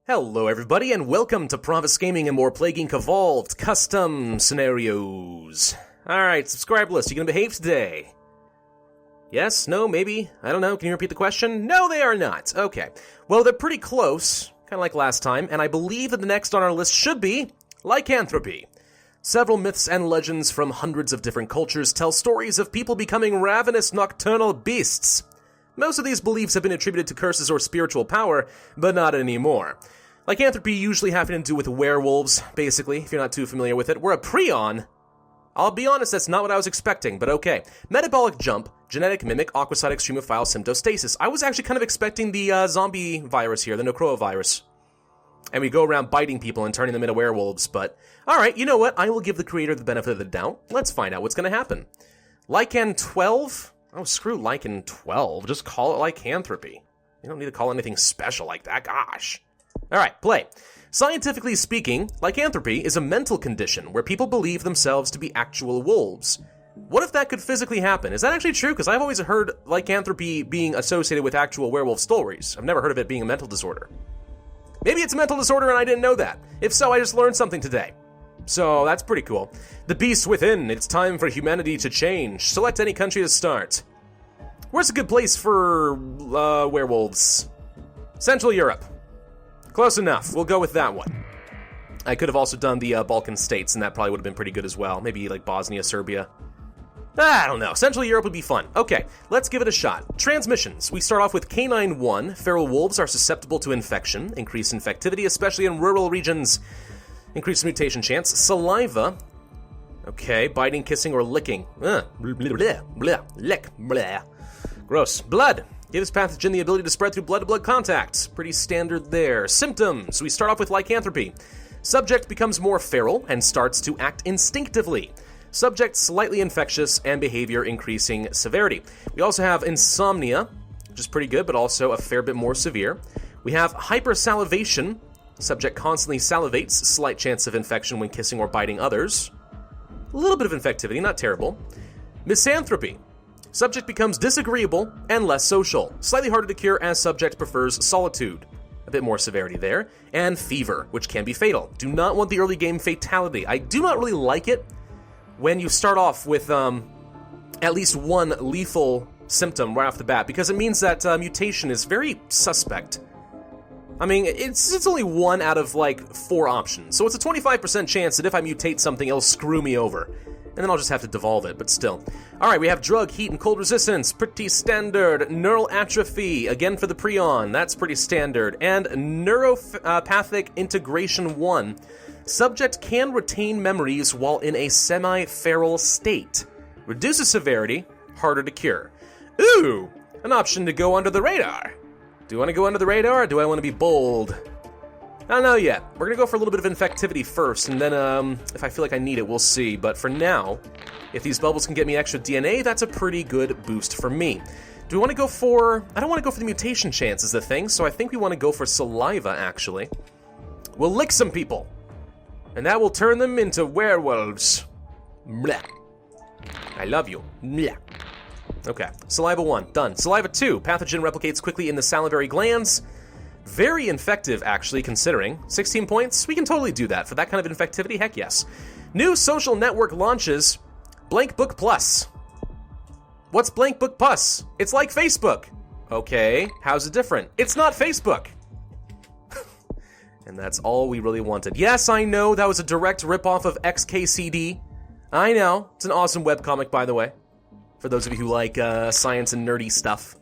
Hello everybody, and welcome to Pravus Gaming and more Plague Inc. Evolved Custom Scenarios. Alright, subscribe list, you gonna behave today? Yes? No? Maybe? I don't know, can you repeat the question? No, they are not. Okay. Well, they're pretty close, kinda like last time, and I believe that the next on our list should be Lycanthropy. Several myths and legends from hundreds of different cultures tell stories of people becoming ravenous nocturnal beasts. Most of these beliefs have been attributed to curses or spiritual power, but not anymore. Lycanthropy usually having to do with werewolves, basically, if you're not too familiar with it. We're a prion. I'll be honest, that's not what I was expecting, but okay. Metabolic jump, genetic mimic, aquacytic streamophile, symptostasis. I was actually kind of expecting the zombie virus here, the Necroa virus. And we go around biting people and turning them into werewolves, but... Alright, you know what? I will give the creator the benefit of the doubt. Let's find out what's going to happen. Lycan 12? Oh, screw Lycan 12. Just call it Lycanthropy. You don't need to call anything special like that. Gosh. Alright, play. Scientifically speaking, lycanthropy is a mental condition where people believe themselves to be actual wolves. What if that could physically happen? Is that actually true? Because I've always heard lycanthropy being associated with actual werewolf stories. I've never heard of it being a mental disorder. Maybe it's a mental disorder and I didn't know that. If so, I just learned something today. So, that's pretty cool. The beast within. It's time for humanity to change. Select any country to start. Where's a good place for, werewolves? Central Europe. Close enough. We'll go with that one. I could have also done the, Balkan states, and that probably would have been pretty good as well. Maybe, like, Bosnia, Serbia. I don't know. Central Europe would be fun. Okay, let's give it a shot. Transmissions. We start off with Canine 1. Feral wolves are susceptible to infection. Increase infectivity, especially in rural regions. Increased mutation chance. Saliva. Okay, biting, kissing, or licking. Blah, blah, blah, lick, blah. Gross. Blood. Gives pathogen the ability to spread through blood-to-blood contact. Pretty standard there. Symptoms. We start off with lycanthropy. Subject becomes more feral and starts to act instinctively. Subject slightly infectious and behavior increasing severity. We also have insomnia, which is pretty good, but also a fair bit more severe. We have hypersalivation. Subject constantly salivates, slight chance of infection when kissing or biting others. A little bit of infectivity, not terrible. Misanthropy. Subject becomes disagreeable and less social. Slightly harder to cure as subject prefers solitude. A bit more severity there. And fever, which can be fatal. Do not want the early game fatality. I do not really like it when you start off with at least one lethal symptom right off the bat, because it means that mutation is very suspect. I mean, it's only 1 out of, like, 4 options. So it's a 25% chance that if I mutate something, it'll screw me over. And then I'll just have to devolve it, but still. Alright, we have drug, heat, and cold resistance. Pretty standard. Neural atrophy, again for the prion. That's pretty standard. And neuropathic integration 1. Subject can retain memories while in a semi-feral state. Reduces severity, harder to cure. Ooh! An option to go under the radar. Do I want to go under the radar, or do I want to be bold? I don't know yet. We're going to go for a little bit of infectivity first, and then, if I feel like I need it, we'll see. But for now, if these bubbles can get me extra DNA, that's a pretty good boost for me. Do we want to go for... I don't want to go for the mutation chance is the thing, so I think we want to go for saliva, actually. We'll lick some people, and that will turn them into werewolves. Blah. I love you. Blah. Okay, saliva 1, done. Saliva 2, pathogen replicates quickly in the salivary glands. Very infective, actually, considering. 16 points? We can totally do that. For that kind of infectivity, heck yes. New social network launches. Blank Book Plus. What's Blank Book Plus? It's like Facebook. Okay, how's it different? It's not Facebook. And that's all we really wanted. Yes, I know, that was a direct ripoff of XKCD. I know. It's an awesome webcomic, by the way. For those of you who like science and nerdy stuff.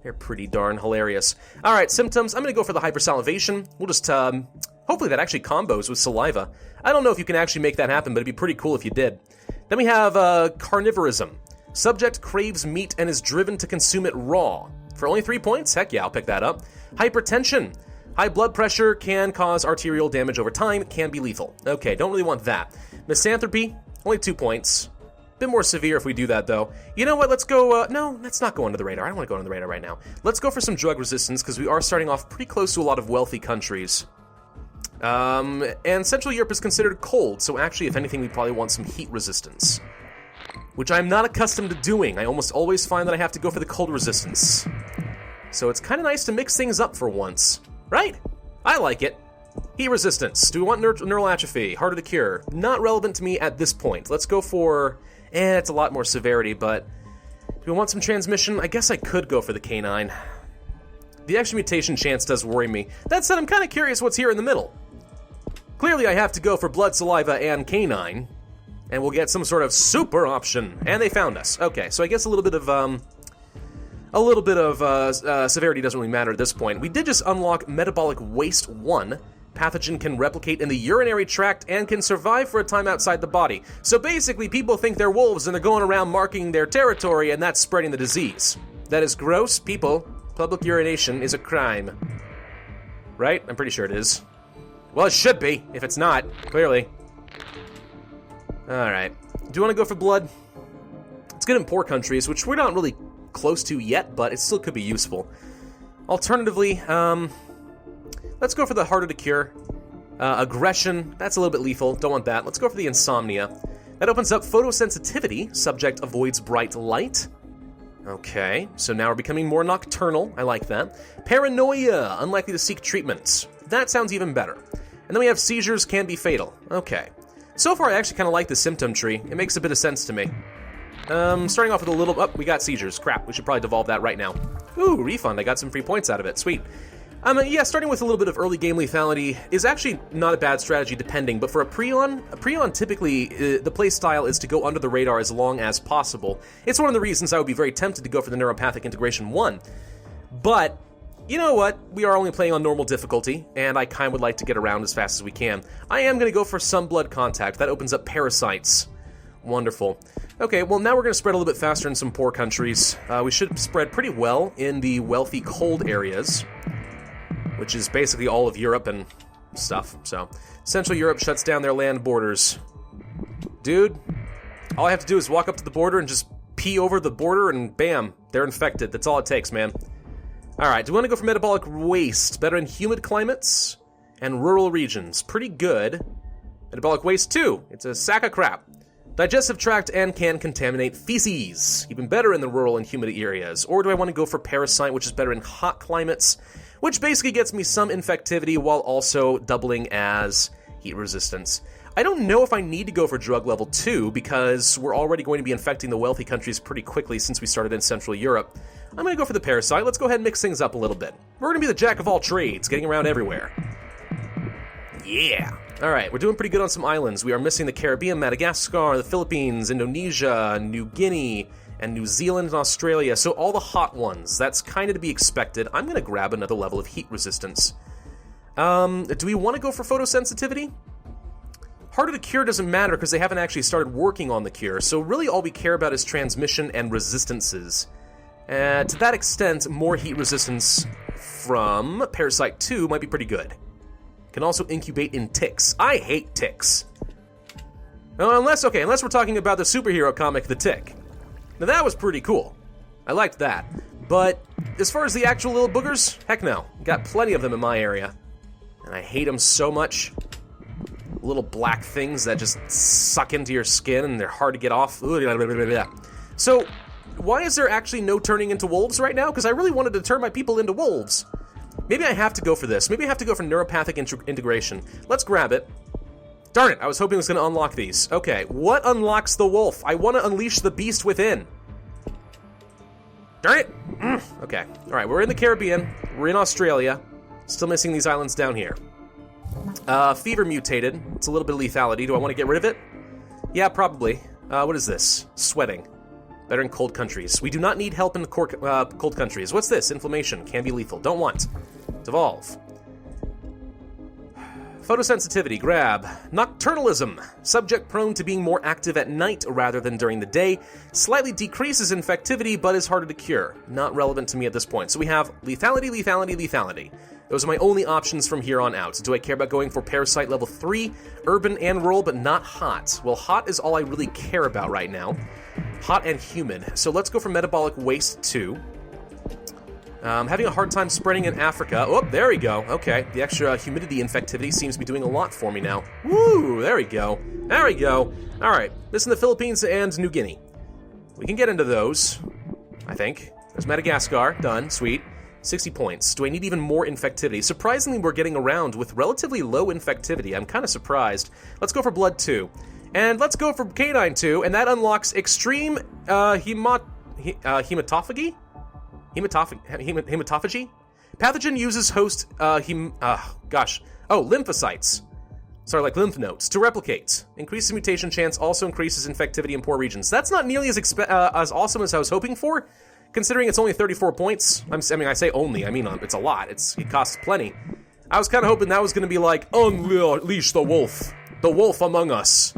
They're pretty darn hilarious. Alright, symptoms. I'm going to go for the hypersalivation. We'll just, hopefully that actually combos with saliva. I don't know if you can actually make that happen, but it'd be pretty cool if you did. Then we have, carnivorism. Subject craves meat and is driven to consume it raw. For only 3 points? Heck yeah, I'll pick that up. Hypertension. High blood pressure can cause arterial damage over time. Can be lethal. Okay, don't really want that. Misanthropy. Only 2 points. Bit more severe if we do that, though. You know what, let's go, no, let's not go under the radar. I don't want to go under the radar right now. Let's go for some drug resistance, because we are starting off pretty close to a lot of wealthy countries. And Central Europe is considered cold, so actually, if anything, we probably want some heat resistance. Which I'm not accustomed to doing. I almost always find that I have to go for the cold resistance. So it's kind of nice to mix things up for once. Right? I like it. Heat resistance. Do we want neural atrophy? Harder to cure. Not relevant to me at this point. Let's go for... it's a lot more severity, but... Do we want some transmission? I guess I could go for the canine. The extra mutation chance does worry me. That said, I'm kind of curious what's here in the middle. Clearly I have to go for blood, saliva, and canine. And we'll get some sort of super option. And they found us. Okay, so I guess a little bit of severity doesn't really matter at this point. We did just unlock Metabolic Waste 1. Pathogen can replicate in the urinary tract and can survive for a time outside the body. So basically, people think they're wolves and they're going around marking their territory, and that's spreading the disease. That is gross, people. Public urination is a crime. Right? I'm pretty sure it is. Well, it should be, if it's not, clearly. Alright. Do you want to go for blood? It's good in poor countries, which we're not really close to yet, but it still could be useful. Alternatively, let's go for the harder to cure. Aggression, that's a little bit lethal, don't want that. Let's go for the insomnia. That opens up photosensitivity, subject avoids bright light. Okay, so now we're becoming more nocturnal, I like that. Paranoia, unlikely to seek treatments. That sounds even better. And then we have seizures can be fatal. Okay. So far I actually kind of like the symptom tree, it makes a bit of sense to me. Starting off with a little... Oh, we got seizures. Crap, we should probably devolve that right now. Ooh, refund. I got some free points out of it. Sweet. Yeah, starting with a little bit of early game lethality is actually not a bad strategy depending, but for a Prion typically, the play style is to go under the radar as long as possible. It's one of the reasons I would be very tempted to go for the Neuropathic Integration 1. But, you know what? We are only playing on normal difficulty, and I kind of would like to get around as fast as we can. I am going to go for some blood contact. That opens up parasites. Wonderful. Okay, well now we're going to spread a little bit faster in some poor countries. We should spread pretty well in the wealthy cold areas, which is basically all of Europe and stuff. So, Central Europe shuts down their land borders. Dude, all I have to do is walk up to the border and just pee over the border and bam, they're infected. That's all it takes, man. Alright, do we want to go for metabolic waste? Better in humid climates and rural regions. Pretty good. Metabolic waste 2. It's a sack of crap. Digestive tract and can contaminate feces. Even better in the rural and humid areas. Or do I want to go for parasite, which is better in hot climates, which basically gets me some infectivity while also doubling as heat resistance. I don't know if I need to go for drug level 2 because we're already going to be infecting the wealthy countries pretty quickly since we started in Central Europe. I'm going to go for the parasite. Let's go ahead and mix things up a little bit. We're going to be the jack of all trades, getting around everywhere. Yeah. Alright, we're doing pretty good on some islands. We are missing the Caribbean, Madagascar, the Philippines, Indonesia, New Guinea, and New Zealand and Australia, so all the hot ones. That's kind of to be expected. I'm going to grab another level of heat resistance. Do we want to go for photosensitivity? Harder to cure doesn't matter because they haven't actually started working on the cure, so really all we care about is transmission and resistances. To that extent, more heat resistance from Parasite 2 might be pretty good. Can also incubate in ticks. I hate ticks. Unless we're talking about the superhero comic, The Tick. Now that was pretty cool. I liked that. But as far as the actual little boogers, heck no. Got plenty of them in my area. And I hate them so much. Little black things that just suck into your skin and they're hard to get off. So, why is there actually no turning into wolves right now? Because I really wanted to turn my people into wolves. Maybe I have to go for this. Maybe I have to go for neuropathic integration. Let's grab it. Darn it, I was hoping it was going to unlock these. Okay, what unlocks the wolf? I want to unleash the beast within. Darn it! Okay, alright, we're in the Caribbean. We're in Australia. Still missing these islands down here. Fever mutated. It's a little bit of lethality. Do I want to get rid of it? Yeah, probably. What is this? Sweating. Better in cold countries. We do not need help in the cold countries. What's this? Inflammation. Can be lethal. Don't want. Devolve. Photosensitivity. Grab. Nocturnalism. Subject prone to being more active at night rather than during the day. Slightly decreases infectivity, but is harder to cure. Not relevant to me at this point. So we have lethality, lethality, lethality. Those are my only options from here on out. Do I care about going for Parasite level 3, urban and rural, but not hot? Well, hot is all I really care about right now. Hot and humid. So let's go for Metabolic Waste 2. Having a hard time spreading in Africa. Oh, there we go. Okay, the extra humidity infectivity seems to be doing a lot for me now. Woo, there we go. There we go. All right, this in the Philippines and New Guinea. We can get into those, I think. There's Madagascar, done, sweet. 60 points. Do I need even more infectivity? Surprisingly, we're getting around with relatively low infectivity. I'm kind of surprised. Let's go for blood 2. And let's go for canine 2, and that unlocks extreme hematophagy? Hematophagy? Pathogen uses host lymphocytes. Sorry, like lymph nodes, to replicate. Increases mutation chance, also increases infectivity in poor regions. That's not nearly as awesome as I was hoping for, considering it's only 34 points. I say only, it's a lot. It costs plenty. I was kind of hoping that was going to be like, unleash the wolf among us.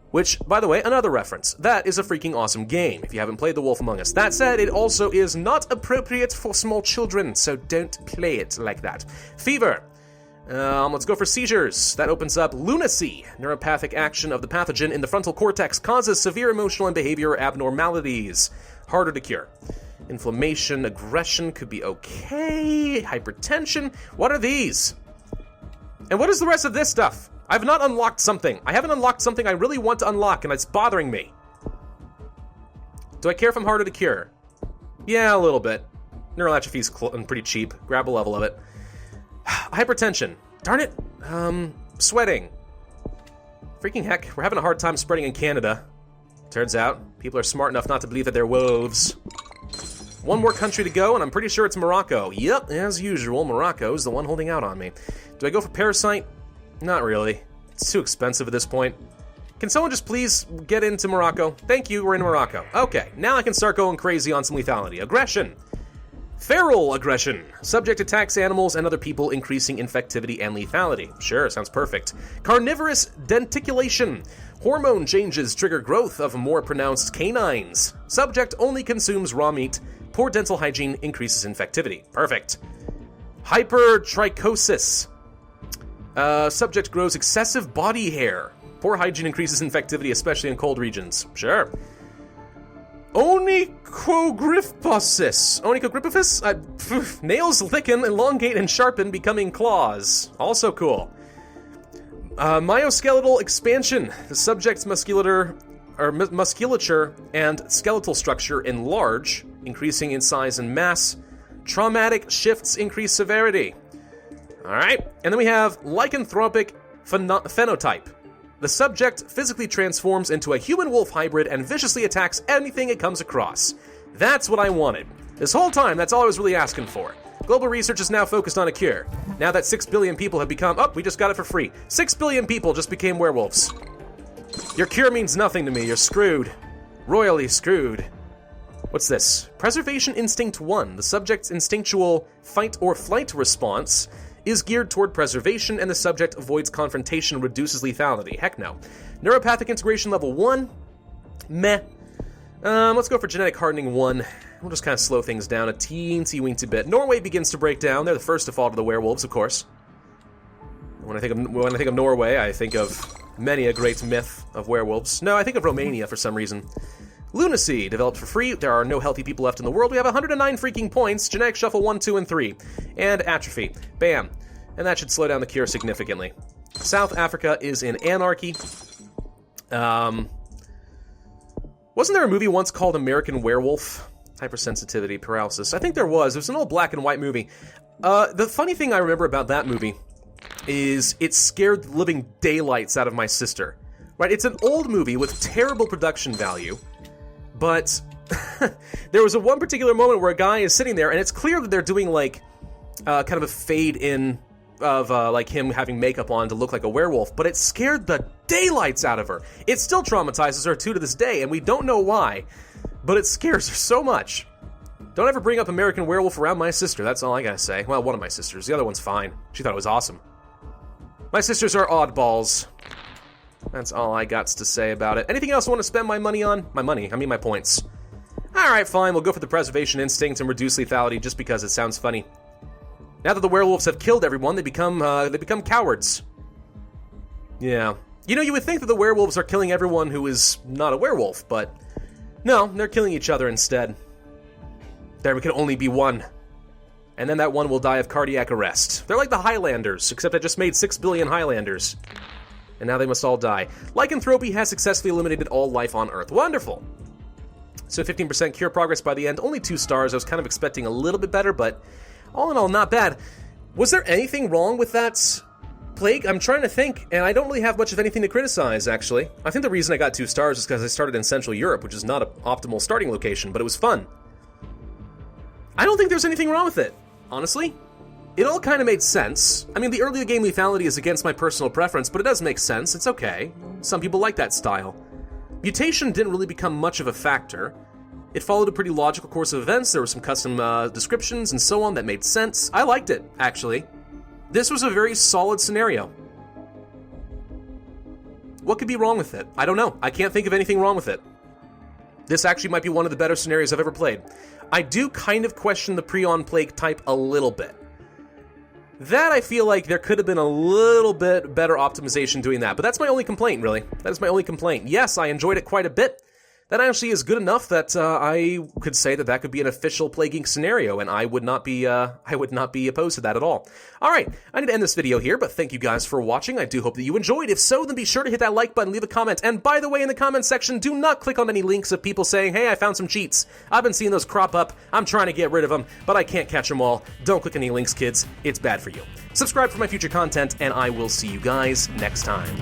Which, by the way, another reference. That is a freaking awesome game, if you haven't played The Wolf Among Us. That said, it also is not appropriate for small children, so don't play it like that. Fever. Let's go for seizures. That opens up lunacy. Neuropathic action of the pathogen in the frontal cortex causes severe emotional and behavior abnormalities. Harder to cure. Inflammation, aggression could be okay. Hypertension. What are these? And what is the rest of this stuff? I've not unlocked something. I haven't unlocked something I really want to unlock, and it's bothering me. Do I care if I'm harder to cure? Yeah, a little bit. Neural atrophy's pretty cheap. Grab a level of it. Hypertension. Darn it. Sweating. Freaking heck, we're having a hard time spreading in Canada. Turns out, people are smart enough not to believe that they're wolves. One more country to go, and I'm pretty sure it's Morocco. Yep, as usual, Morocco's the one holding out on me. Do I go for Parasite? Not really. It's too expensive at this point. Can someone just please get into Morocco? Thank you, we're in Morocco. Okay, now I can start going crazy on some lethality. Aggression. Feral aggression. Subject attacks animals and other people, increasing infectivity and lethality. Sure, sounds perfect. Carnivorous denticulation. Hormone changes trigger growth of more pronounced canines. Subject only consumes raw meat. Poor dental hygiene increases infectivity. Perfect. Hypertrichosis. Subject grows excessive body hair. Poor hygiene increases infectivity, especially in cold regions. Sure. Onychogryphosis. Nails thicken, elongate, and sharpen, becoming claws. Also cool. Myoskeletal expansion. The subject's musculature and skeletal structure enlarge, increasing in size and mass. Traumatic shifts increase severity. Alright, and then we have lycanthropic phenotype. The subject physically transforms into a human-wolf hybrid and viciously attacks anything it comes across. That's what I wanted. This whole time, that's all I was really asking for. Global research is now focused on a cure. Now that 6 billion people have become... Oh, we just got it for free. 6 billion people just became werewolves. Your cure means nothing to me. You're screwed. Royally screwed. What's this? Preservation Instinct 1. The subject's instinctual fight or flight response is geared toward preservation, and the subject avoids confrontation and reduces lethality. Heck no. Neuropathic integration level 1. Meh. Let's go for genetic hardening 1. We'll just kind of slow things down a teensy-weensy bit. Norway begins to break down. They're the first to fall to the werewolves, of course. When I think of Norway, I think of many a great myth of werewolves. No, I think of Romania for some reason. Lunacy, developed for free. There are no healthy people left in the world. We have 109 freaking points. Genetic shuffle 1, 2, and 3. And atrophy. Bam. And that should slow down the cure significantly. South Africa is in anarchy. Wasn't there a movie once called American Werewolf? Hypersensitivity, paralysis. I think there was. It was an old black and white movie. The funny thing I remember about that movie is it scared the living daylights out of my sister. Right? It's an old movie with terrible production value. But there was one particular moment where a guy is sitting there, and it's clear that they're doing, like, kind of a fade-in of, like, him having makeup on to look like a werewolf, but it scared the daylights out of her. It still traumatizes her, too, to this day, and we don't know why, but it scares her so much. Don't ever bring up American Werewolf around my sister, that's all I gotta say. Well, one of my sisters. The other one's fine. She thought it was awesome. My sisters are oddballs. That's all I got to say about it. Anything else I want to spend my money on? My money, I mean my points. Alright, fine, we'll go for the Preservation Instinct and reduce lethality just because it sounds funny. Now that the werewolves have killed everyone, they become cowards. Yeah. You know, you would think that the werewolves are killing everyone who is not a werewolf, but no, they're killing each other instead. There can only be one. And then that one will die of cardiac arrest. They're like the Highlanders, except I just made 6 billion Highlanders. And now they must all die. Lycanthropy has successfully eliminated all life on Earth. Wonderful. So 15% cure progress by the end, only 2 stars. I was kind of expecting a little bit better, but all in all, not bad. Was there anything wrong with that plague? I'm trying to think, and I don't really have much of anything to criticize, actually. I think the reason I got 2 stars is because I started in Central Europe, which is not an optimal starting location, but it was fun. I don't think there's anything wrong with it, honestly. It all kind of made sense. I mean, the early game lethality is against my personal preference, but it does make sense. It's okay. Some people like that style. Mutation didn't really become much of a factor. It followed a pretty logical course of events. There were some custom descriptions and so on that made sense. I liked it, actually. This was a very solid scenario. What could be wrong with it? I don't know. I can't think of anything wrong with it. This actually might be one of the better scenarios I've ever played. I do kind of question the Prion Plague type a little bit. That I feel like there could have been a little bit better optimization doing that, but that's my only complaint, really. That is my only complaint. Yes, I enjoyed it quite a bit. That actually is good enough that I could say that that could be an official plaguing scenario, and I would not be opposed to that at all. All right, I need to end this video here, but thank you guys for watching. I do hope that you enjoyed. If so, then be sure to hit that like button, leave a comment, and by the way, in the comment section, do not click on any links of people saying, hey, I found some cheats. I've been seeing those crop up. I'm trying to get rid of them, but I can't catch them all. Don't click any links, kids. It's bad for you. Subscribe for my future content, and I will see you guys next time.